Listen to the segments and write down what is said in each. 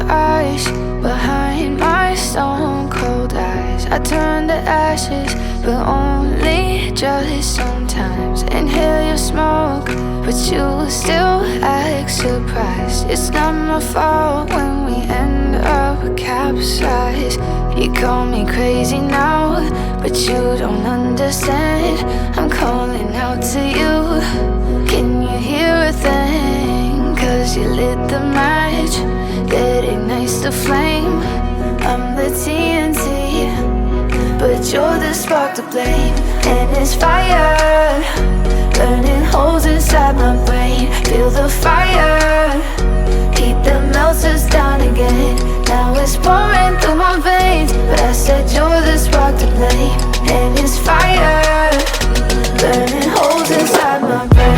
eyes behind my stone cold eyes. I turn to ashes, but only just sometimes. Inhale your smoke, but you still act surprised. It's not my fault when we end up capsized. You call me crazy now, but you don't understand. I'm calling out to you. Can you hear a thing? 'Cause you lit the match that ignites the flame. I'm the TNT, but you're the spark to blame. And it's fire, burning holes inside my brain. Feel the fire, heat that melts us down again. Now it's pouring through my veins, but I said you're the spark to blame. And it's fire, burning holes inside my brain.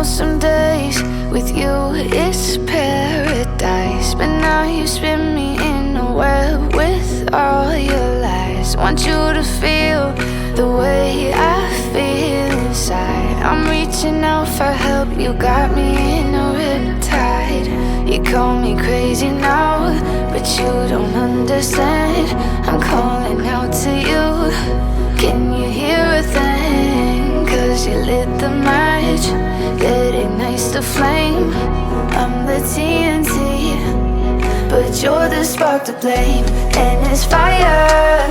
Some days with you it's paradise, but now you spin me in a web with all your lies. Want you to feel the way I feel inside. I'm reaching out for help, you got me in a riptide. You call me crazy now, but you don't understand. I'm calling out to you. Can you hear a thing? 'Cause you lit the match that ignites the flame. I'm the TNT, but you're the spark to blame. And it's fire,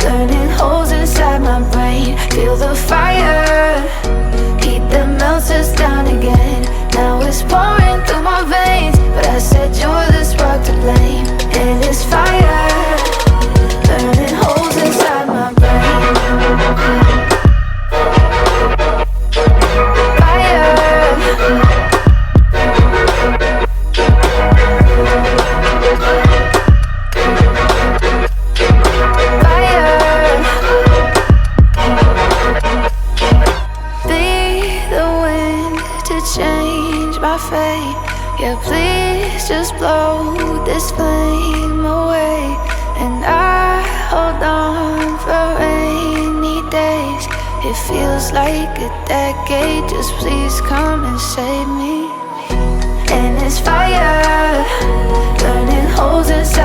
burning holes inside my brain. Feel the fire, heat that melts us down again. Now it's pouring through my veins, but I said you're the spark to blame. And it's fire, burning holes inside my brain. Change my fate, yeah, please just blow this flame away. And I hold on for rainy days. It feels like a decade, just please come and save me. And it's fire, burning holes inside